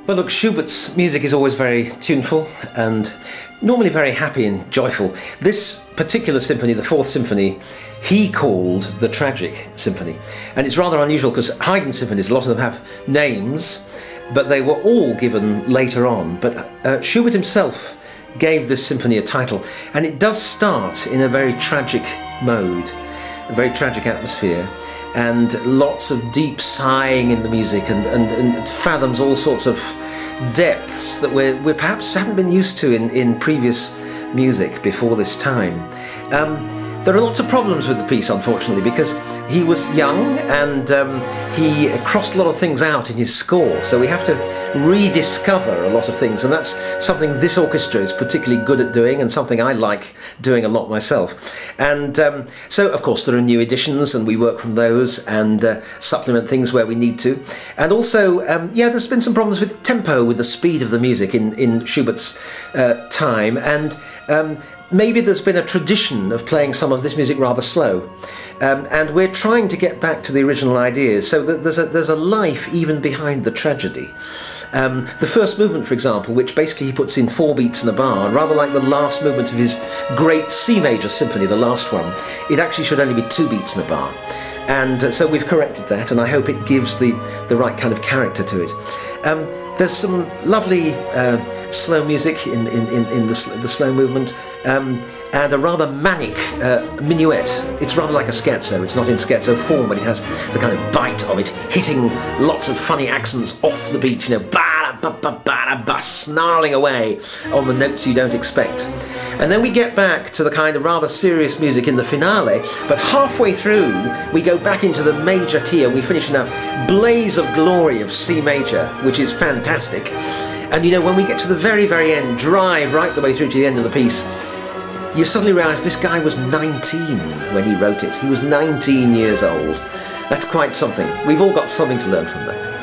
Well, look, Schubert's music is always very tuneful and normally very happy and joyful. This particular symphony, the Fourth Symphony, he called the Tragic Symphony. And it's rather unusual because Haydn's symphonies, a lot of them have names, but they were all given later on. But Schubert himself gave this symphony a title, and it does start in a very tragic mode, a very tragic atmosphere, and lots of deep sighing in the music, and fathoms all sorts of depths that we perhaps haven't been used to in previous music before this time. There are lots of problems with the piece, unfortunately, because he was young and he crossed a lot of things out in his score, so we have to rediscover a lot of things, and that's something this orchestra is particularly good at doing, and something I like doing a lot myself. And so, of course, there are new editions, and we work from those and supplement things where we need to. And also, yeah, there's been some problems with tempo, with the speed of the music in Schubert's time, and maybe there's been a tradition of playing some of this music rather slow, and we're trying to get back to the original ideas, so that there's a life even behind the tragedy. The first movement, for example, which basically he puts in 4 beats and a bar, rather like the last movement of his great C major symphony, the last one, it actually should only be 2 beats and a bar. And so we've corrected that, and I hope it gives the right kind of character to it. There's some lovely slow music in the slow movement, and a rather manic minuet. It's rather like a scherzo. It's not in scherzo form, but it has the kind of bite of it, hitting lots of funny accents off the beat, you know, ba-da-ba-ba-ba-da-ba, snarling away on the notes you don't expect. And then we get back to the kind of rather serious music in the finale, but halfway through we go back into the major key, and we finish in a blaze of glory of C major, which is fantastic. And you know, when we get to the very, very end, drive right the way through to the end of the piece, you suddenly realise this guy was 19 when he wrote it. He was 19 years old. That's quite something. We've all got something to learn from that.